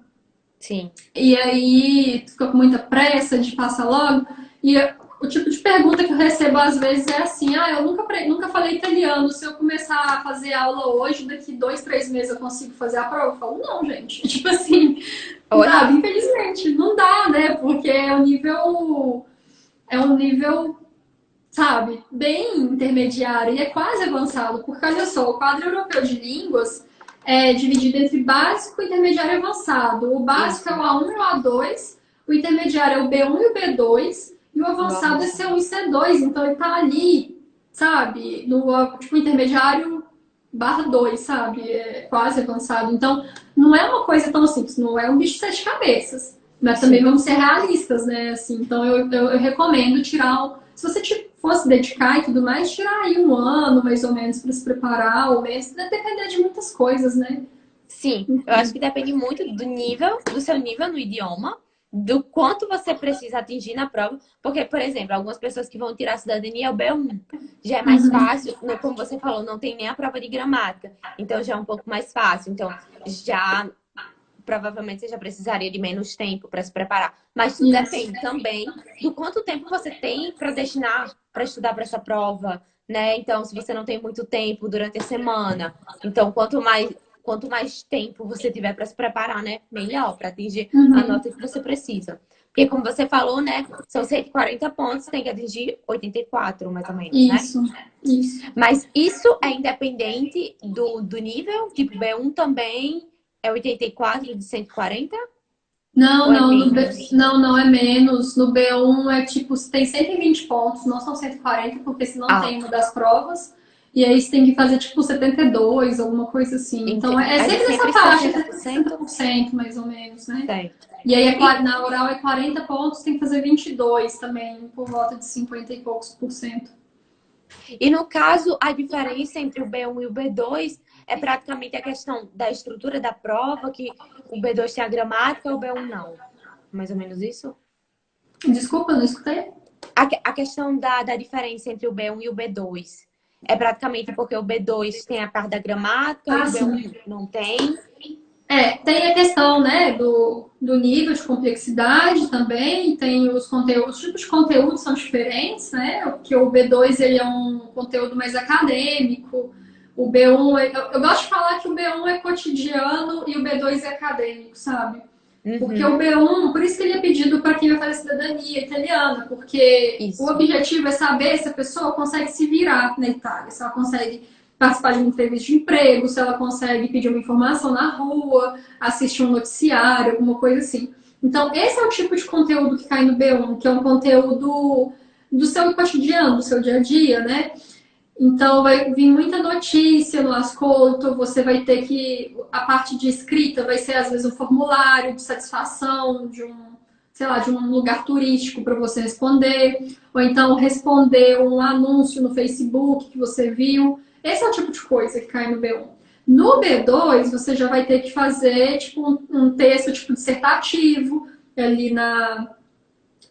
Sim. e aí fica com muita pressa de passar logo. E o tipo de pergunta que eu recebo às vezes é assim: eu nunca falei italiano. Se eu começar a fazer aula hoje, daqui 2, 3 meses eu consigo fazer a prova? Eu falo: não, gente. Tipo assim, Olha, sabe? Infelizmente, não dá, né? Porque é um nível, sabe, bem intermediário e é quase avançado. Porque olha só, o quadro europeu de línguas é dividido entre básico, intermediário e avançado. O básico isso. é o A1 e o A2, o intermediário é o B1 e o B2, e o O avançado é avançado. C1 e C2. Então ele tá ali, sabe, no tipo intermediário barra 2, sabe? É quase avançado. Então, não é uma coisa tão simples, não é um bicho de sete cabeças. Mas também Sim. vamos ser realistas, né? Assim, então eu recomendo tirar se você fosse dedicar e tudo mais, tirar aí um ano mais ou menos para se preparar, ou mês, vai depender de muitas coisas, né? Sim, eu acho que depende muito do nível, do seu nível no idioma, do quanto você precisa atingir na prova. Porque, por exemplo, algumas pessoas que vão tirar a cidadania é o B1. Já é mais Uhum. fácil, como você falou, não tem nem a prova de gramática. Então já é um pouco mais fácil. Então, já provavelmente você já precisaria de menos tempo para se preparar. Mas tudo Isso. depende também do quanto tempo você tem para destinar para estudar para essa prova, né? Então, se você não tem muito tempo durante a semana, então quanto mais tempo você tiver para se preparar, né? Melhor para atingir a Uhum. nota que você precisa. Porque como você falou, né? São 140 pontos, tem que atingir 84, mais ou menos, né? Isso. Isso. Mas isso é independente do nível, tipo B1 também é 84 de 140? Não, Ou é não, menos? não é menos. No B1 é tipo, tem 120 pontos, não são 140, porque se não Ah, tem uma das provas. E aí você tem que fazer tipo 72, alguma coisa assim. Então é É sempre sempre nessa faixa, 60%? 60% mais ou menos, né? Certo. E aí E, na oral é 40 pontos, tem que fazer 22 também, por volta de 50 e poucos por cento. e no caso, a diferença entre o B1 e o B2 é praticamente a questão da estrutura da prova, que o B2 tem a gramática e o B1 não. Mais ou menos isso? Desculpa, não escutei? A questão da diferença entre o B1 e o B2 é praticamente porque o B2 tem a parte da gramática e Ah, o sim. B1 não tem. Tem a questão, né, do nível de complexidade também, tem os conteúdos, os tipos de conteúdos são diferentes, né? Porque o B2 ele é um conteúdo mais acadêmico, o B1, eu gosto de falar que o B1 é cotidiano e o B2 é acadêmico, sabe? Porque o Uhum, B1, por isso que ele é pedido para quem vai fazer cidadania italiana, porque o isso. objetivo é saber se a pessoa consegue se virar na Itália, se ela consegue participar de uma entrevista de emprego, se ela consegue pedir uma informação na rua, assistir um noticiário, alguma coisa assim. Então, esse é o tipo de conteúdo que cai no B1, que é um conteúdo do seu cotidiano, do seu dia a dia, né? Então, vai vir muita notícia no ascolto, você vai ter que. A parte de escrita vai ser, às vezes, um formulário de satisfação de um, sei lá, de um lugar turístico para você responder, ou então responder um anúncio no Facebook que você viu. Esse é o tipo de coisa que cai no B1. No B2, você já vai ter que fazer tipo um texto tipo dissertativo ali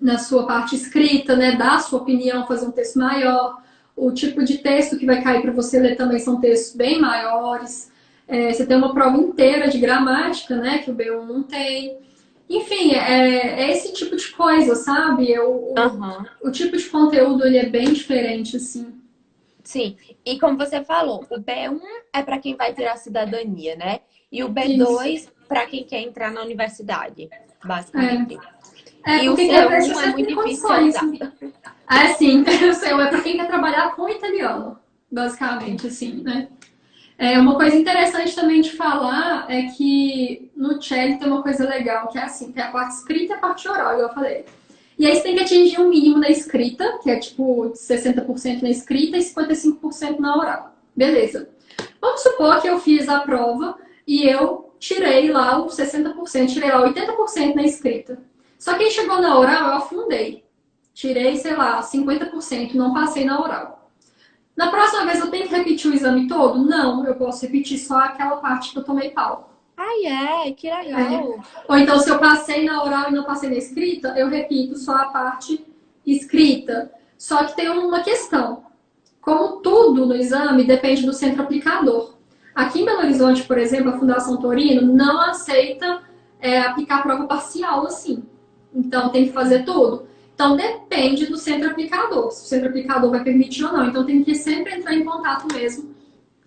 na sua parte escrita, né? Dar a sua opinião, fazer um texto maior. O tipo de texto que vai cair para você ler também são textos bem maiores. Você tem uma prova inteira de gramática, né? Que o B1 não tem. Enfim, é esse tipo de coisa, sabe? Aham. O tipo de conteúdo ele é bem diferente, assim. Sim, e como você falou, o B1 é para quem vai tirar a cidadania, né? E o Isso. B2 para quem quer entrar na universidade, basicamente. É, E o porque quer ver se C1 é você muito tem difícil de condições. usar. Sim, o seu é para quem quer trabalhar com italiano, basicamente, assim, né? Uma coisa interessante também de falar é que no Celli tem uma coisa legal, que é assim, tem a parte escrita e a parte oral, igual eu falei. E aí você tem que atingir um mínimo na escrita, que é tipo 60% na escrita e 55% na oral. Beleza. Vamos supor que eu fiz a prova e eu tirei lá os 60%, tirei lá 80% na escrita. Só que aí chegou na oral, eu afundei. Tirei, sei lá, 50%, não passei na oral. Na próxima vez eu tenho que repetir o exame todo? Não, eu posso repetir só aquela parte que eu tomei pau. Ai, que É. legal. Ou então, se eu passei na oral e não passei na escrita, eu repito só a parte escrita. Só que tem uma questão. Como tudo no exame depende do centro aplicador. Aqui em Belo Horizonte, por exemplo, a Fundação Torino não aceita aplicar prova parcial assim. Então tem que fazer tudo. Então depende do centro aplicador, se o centro aplicador vai permitir ou não. Então tem que sempre entrar em contato mesmo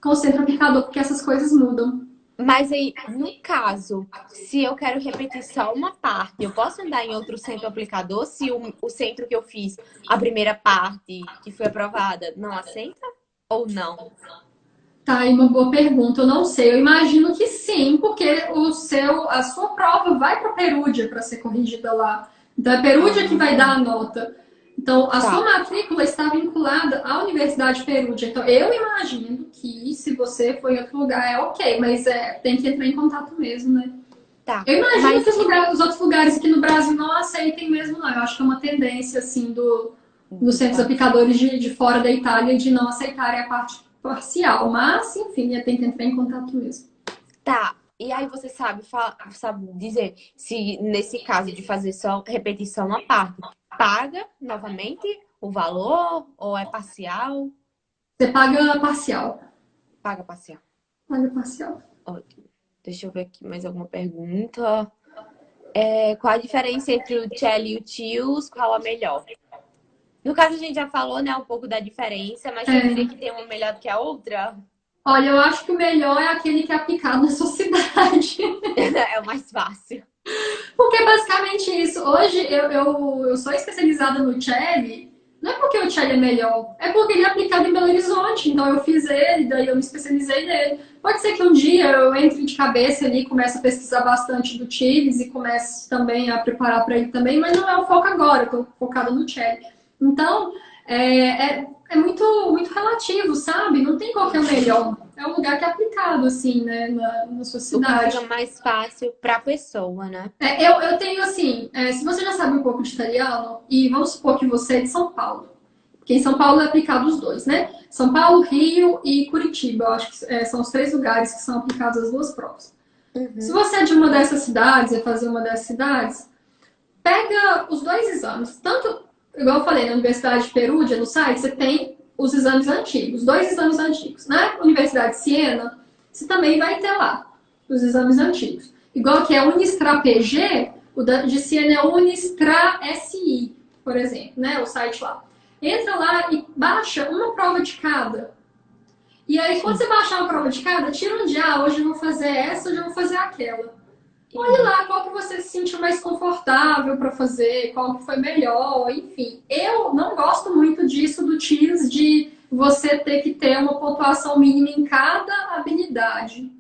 com o centro aplicador, porque essas coisas mudam. Mas aí, no caso, se eu quero repetir só uma parte, eu posso andar em outro centro aplicador se o centro que eu fiz, a primeira parte que foi aprovada, não aceita? Ou não? Tá aí uma boa pergunta. Eu não sei. Eu imagino que sim, porque a sua prova vai para Perúdia para ser corrigida lá. Então é Perúdia que vai dar a nota. Então a sua Tá, matrícula está vinculada à Universidade Perúdia. Então eu imagino que se você for em outro lugar é ok, mas tem que entrar em contato mesmo, né? tá. Eu imagino que Mas os outros lugares aqui no Brasil não aceitem mesmo, não. Eu acho que é uma tendência, assim, dos de centros fato. aplicadores de fora da Itália de não aceitarem a parte parcial. Mas, enfim, tem que entrar em contato mesmo. Tá. E aí você sabe dizer se nesse caso de fazer só repetição uma parte, paga novamente o valor ou é parcial? Você paga parcial. Paga parcial. Paga parcial. Ótimo. Deixa eu ver aqui mais alguma pergunta. Qual a diferença entre o Celli e o Tios? Qual a melhor? No caso, a gente já falou, né, um pouco da diferença, mas você diria É, que tem uma melhor do que a outra? olha, eu acho que o melhor é aquele que é aplicado na sua cidade. É o mais fácil. Porque é basicamente isso. Hoje eu sou especializada no Celli, não é porque o Celli é melhor, é porque ele é aplicado em Belo Horizonte. Então eu fiz ele, daí eu me especializei nele. Pode ser que um dia eu entre de cabeça ali, comece a pesquisar bastante do Chiles e comece também a preparar para ele também, mas não é o foco agora, eu estou focada no Celli. Então, é muito, muito relativo, sabe? Não tem qual que é o melhor. É um lugar que é aplicado, assim, né, na sua O que cidade. fica mais fácil para a pessoa, né? Eu tenho, assim, se você já sabe um pouco de italiano, e vamos supor que você é de São Paulo, porque em São Paulo é aplicado os dois, né? São Paulo, Rio e Curitiba, eu acho que são os 3 lugares que são aplicadas as 2 provas. Se Uhum. você é de uma dessas cidades, vai fazer uma dessas cidades, pega os 2 exames. Tanto, igual eu falei, na Universidade de Perugia, no site, você tem os exames antigos, 2 exames antigos. Na Universidade de Siena, você também vai ter lá os exames antigos. Igual que é Unistra PG, o de Siena é Unistra SI, por exemplo, né? O site lá. Entra lá e baixa uma prova de cada. E aí, quando Sim. você baixar uma prova de cada, tira um dia, hoje eu vou fazer essa, hoje eu vou fazer aquela. Olhe lá qual que você se sentiu mais confortável para fazer, qual que foi melhor, enfim. Eu não gosto muito disso do TIS de você ter que ter uma pontuação mínima em cada habilidade.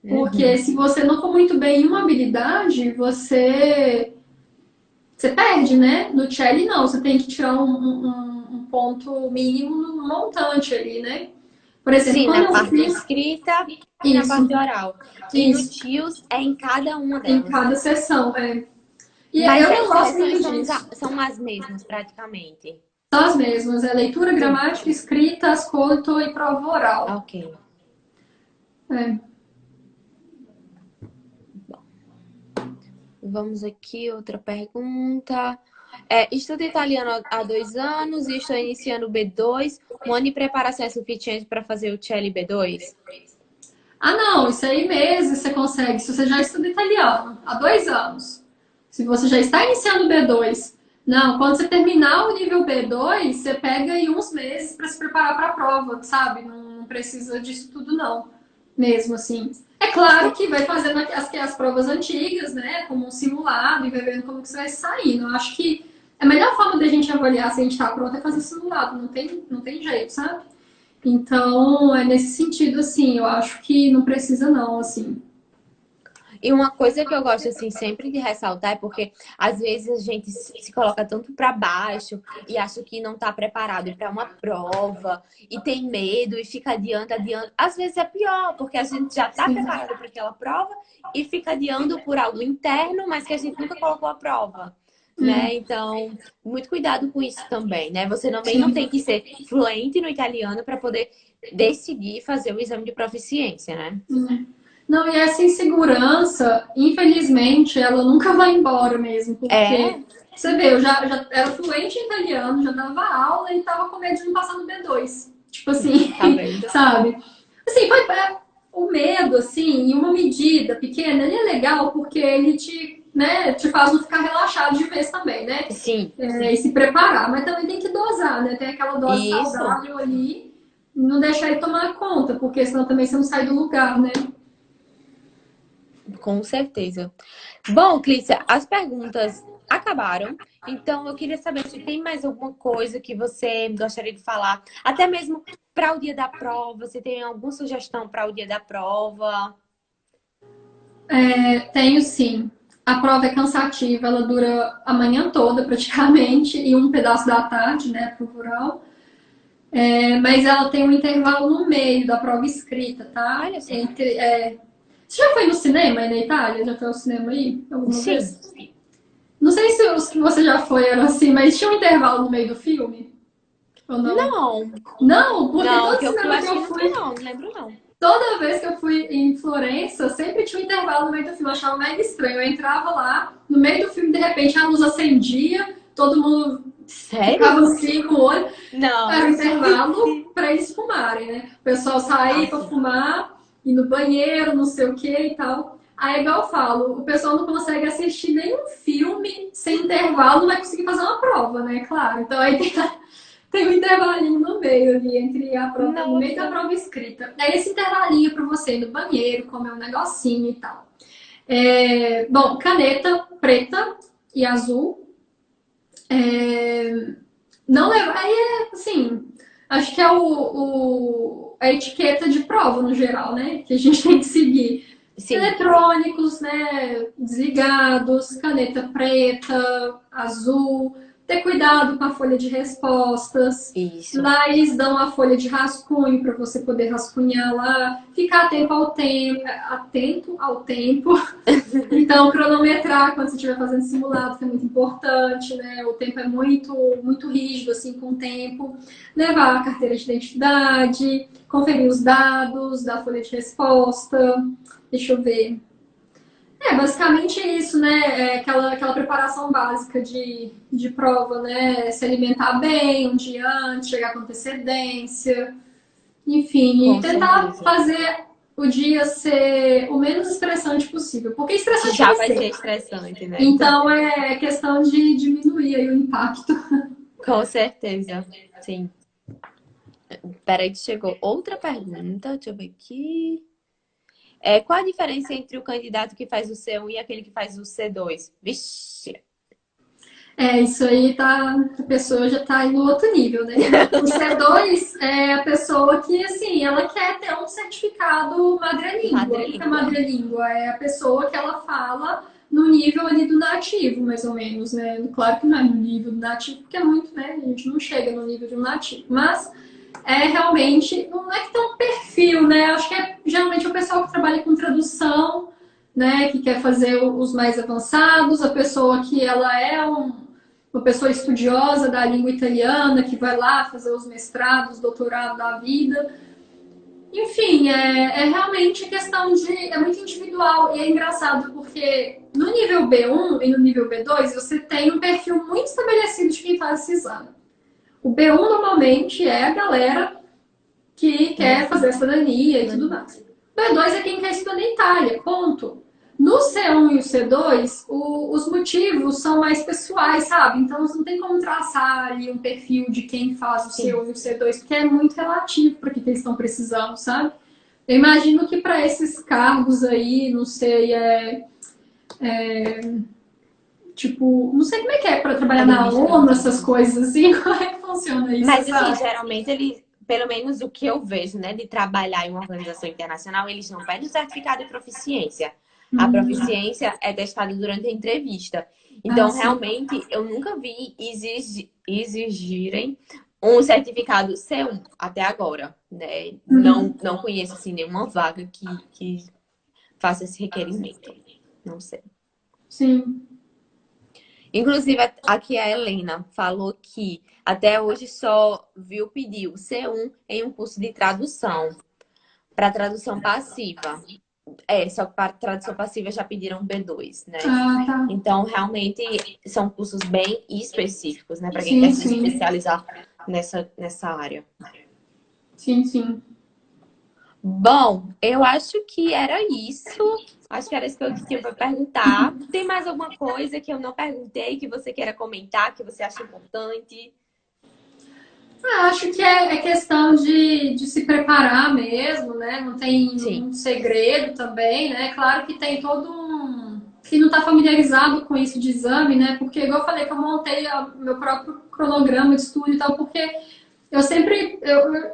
Porque Uhum. se você não for muito bem em uma habilidade, você perde, né? No Celli, não. Você tem que tirar um ponto mínimo no montante ali, né? Por exemplo, Sim, quando na eu parte fiz escrita e na isso, parte oral. E no isso, TIOS é em cada uma em delas, cada né? sessão, E Mas eu não as gosto seleções muito disso. são as mesmas, praticamente. São as mesmas, é leitura, Sim. gramática, escrita, ascolto e prova oral. Ok. É. Vamos aqui, outra pergunta. Estudo italiano há 2 anos e estou iniciando o B2. Um ano de preparação é suficiente para fazer o CELI B2? Ah, não, isso aí mesmo você consegue. Se você já estuda italiano há 2 anos, se você já está iniciando o B2, não, quando você terminar o nível B2, você pega aí uns meses para se preparar para a prova, sabe? Não precisa disso tudo, não. Mesmo assim. É claro que vai fazendo as provas antigas, né? Como um simulado e vai vendo como que você vai sair. Eu acho que a melhor forma da gente avaliar se a gente está pronto é fazer simulado. Não tem jeito, sabe? Então, é nesse sentido, assim, eu acho que não precisa não, assim. E uma coisa que eu gosto assim sempre de ressaltar é porque às vezes a gente se coloca tanto para baixo e acha que não está preparado para uma prova e tem medo e fica adiando, adiando. Às vezes é pior, porque a gente já está Sim. preparado para aquela prova e fica adiando por algo interno, mas que a gente nunca colocou a prova. Né? Então, muito cuidado com isso também, né? Você também não tem Sim. que ser fluente no italiano para poder decidir fazer o exame de proficiência, né? Não, e essa insegurança, infelizmente, ela nunca vai embora mesmo, porque É, você vê, eu já era fluente em italiano, já dava aula e tava com medo de não passar no B2. Tipo assim, tá vendo? sabe? Assim, o medo, assim, em uma medida pequena, ele é legal porque ele te faz não ficar relaxado de vez também, né? Sim, E se preparar, mas também tem que dosar, né? Tem aquela dose isso, saudável ali, e não deixar ele tomar conta, porque senão também você não sai do lugar, né? com certeza. Bom, Clícia, as perguntas acabaram. Então, eu queria saber se tem mais alguma coisa que você gostaria de falar, até mesmo para o dia da prova. Você tem alguma sugestão para o dia da prova? Tenho sim. A prova é cansativa, ela dura a manhã toda praticamente e um pedaço da tarde, né, pro rural. Mas ela tem um intervalo no meio da prova escrita, tá? Olha só. Você já foi no cinema aí na Itália? Já foi ao cinema aí alguma Sim. vez? Não sei se os que você já foi eram assim, mas tinha um intervalo no meio do filme? Ou não? Não, Não, porque não, todo que eu fui, cinema que acho que eu não tem, fui, não lembro, não. toda vez que eu fui em Florença, sempre tinha um intervalo no meio do filme. Eu achava mega estranho. Eu entrava lá, no meio do filme, de repente, a luz acendia, todo mundo ficava Sério? assim com o olho. Era Não. o intervalo para eles fumarem, né? O pessoal Ah, sair para sim. fumar, ir no banheiro, não sei o que e tal. Aí, igual eu falo, o pessoal não consegue assistir nenhum filme sem intervalo, não vai conseguir fazer uma prova, né? Claro. Então aí tem um intervalinho no meio ali, entre a prova, no meio da Nossa. prova escrita. É esse intervalinho para você ir no banheiro, comer um negocinho e tal. Bom, caneta preta e azul. Não leva. Aí assim, acho que é a etiqueta de prova no geral, né? Que a gente tem que seguir. Sim. Eletrônicos, né? Desligados, caneta preta, azul, ter cuidado com a folha de respostas. Isso. Lá eles dão a folha de rascunho para você poder rascunhar lá, ficar atento ao tempo. Então, cronometrar quando você estiver fazendo simulado, que é muito importante, né? O tempo é muito rígido, assim, com o tempo. Levar a carteira de identidade, conferir os dados da folha de resposta. Deixa eu ver. Basicamente é isso, né? Aquela preparação básica de prova, né? Se alimentar bem um dia antes, chegar com antecedência, enfim, e tentar fazer o dia ser o menos estressante possível, porque estressante já vai ser estressante, né? Então é questão de diminuir aí o impacto. Com certeza, sim. Peraí que chegou outra pergunta, deixa eu ver aqui. Qual a diferença entre o candidato que faz o C1 e aquele que faz o C2? Vixe! Isso aí a pessoa já tá no outro nível, né? O C2 é a pessoa que, assim, ela quer ter um certificado madrelíngua. O que é madrelíngua? É a pessoa que ela fala no nível ali do nativo, mais ou menos, né? Claro que não é no nível do nativo, porque é muito, né? A gente não chega no nível de um nativo, mas realmente, não é que tem um perfil, né? Acho que geralmente o pessoal que trabalha com tradução, né? Que quer fazer os mais avançados, a pessoa que ela é uma pessoa estudiosa da língua italiana, que vai lá fazer os mestrados, doutorado da vida. Enfim, realmente questão é muito individual e é engraçado porque no nível B1 e no nível B2 você tem um perfil muito estabelecido de quem faz esse exame. O B1 normalmente é a galera que quer fazer a cidadania e tudo mais. O B2 é quem quer estudar na Itália, ponto. No C1 e o C2, os motivos são mais pessoais, sabe? Então, não tem como traçar ali um perfil de quem faz o C1 e o C2, porque é muito relativo para o que eles estão precisando, sabe? Eu imagino que para esses cargos aí, não sei, tipo, não sei como é que é para trabalhar na ONU, essas coisas assim, como é que funciona isso? Mas, assim, geralmente eles, pelo menos o que eu vejo, né, de trabalhar em uma organização internacional, eles não pedem certificado de proficiência. A proficiência é testada durante a entrevista. Então, realmente, eu nunca vi exigirem um certificado C1 até agora, né? Não conheço, assim, nenhuma vaga que faça esse requerimento. Não sei. Sim. Inclusive, aqui a Helena falou que até hoje só viu pedir o C1 em um curso de tradução, para tradução passiva. Só que para tradução passiva já pediram B2, né? Tá. Então, realmente, são cursos bem específicos, né? Para quem quer se especializar nessa área. Sim. Bom, eu acho que era isso. Acho que era isso que eu tinha para perguntar. Tem mais alguma coisa que eu não perguntei, que você queira comentar, que você acha importante? Acho que é questão de se preparar mesmo, né? Não tem um segredo também, né? Claro que tem todo um... Quem não está familiarizado com isso de exame, né? Porque, igual eu falei, que eu montei meu próprio cronograma de estudo e tal, porque eu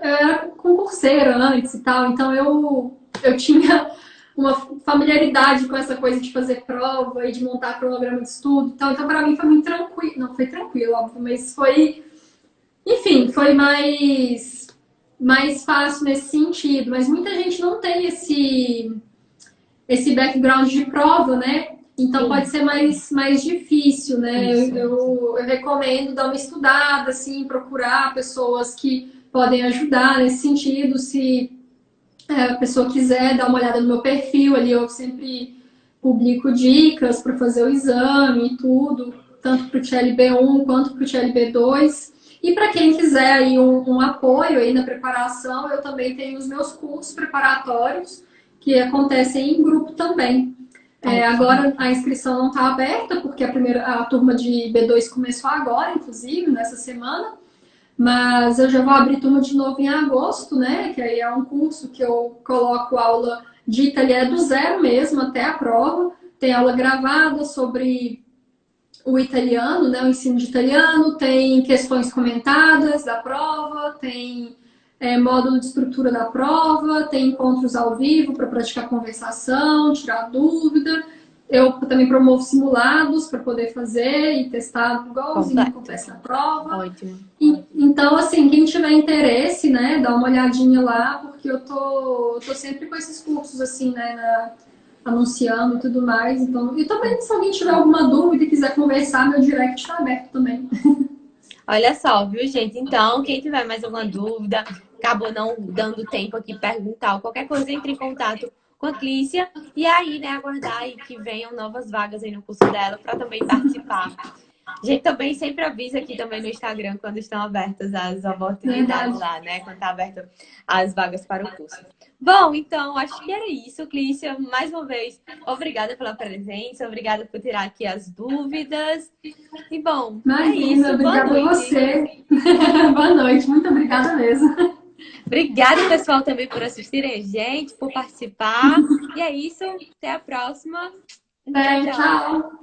era concurseira antes e tal, então eu tinha uma familiaridade com essa coisa de fazer prova e de montar cronograma de estudo. Então para mim foi muito tranquilo. Não foi tranquilo, óbvio, mas foi... Enfim, foi mais fácil nesse sentido. Mas muita gente não tem esse background de prova, né? Então pode ser mais difícil, né? Eu recomendo dar uma estudada, assim, procurar pessoas que podem ajudar nesse sentido. Se a pessoa quiser dar uma olhada no meu perfil ali, eu sempre publico dicas para fazer o exame e tudo, tanto para o TLB1 quanto para o TLB2. E para quem quiser aí um apoio aí na preparação, eu também tenho os meus cursos preparatórios que acontecem em grupo também. Agora a inscrição não está aberta, porque a turma de B2 começou agora, inclusive, nessa semana. Mas eu já vou abrir turma de novo em agosto, né? Que aí é um curso que eu coloco aula de italiano do zero mesmo, até a prova. Tem aula gravada sobre o italiano, né? O ensino de italiano, tem questões comentadas da prova, tem módulo de estrutura da prova, tem encontros ao vivo para praticar conversação, tirar dúvida. Eu também promovo simulados para poder fazer e testar igualzinho que Completo. acontece na prova. Ótimo. Então, assim, quem tiver interesse, né, dá uma olhadinha lá, porque eu tô sempre com esses cursos, assim, né, anunciando e tudo mais. Então, e também, se alguém tiver alguma dúvida e quiser conversar, meu direct está aberto também. Olha só, viu, gente? Então, quem tiver mais alguma dúvida, acabou não dando tempo aqui perguntar, ou qualquer coisa, entre em contato com a Clícia. E aí, né, aguardar aí que venham novas vagas aí no curso dela para também participar. A gente também sempre avisa aqui também no Instagram quando estão abertas as oportunidades lá, né? Quando está aberto as vagas para o curso. Bom, então, acho que era isso, Clícia. Mais uma vez, obrigada pela presença, obrigada por tirar aqui as dúvidas. E bom, é isso. Boa Obrigada a noite. você. Boa noite, muito obrigada mesmo. Obrigada, pessoal, também por assistirem a gente, por participar. E é isso. Até a próxima. Tchau, tchau. Tchau.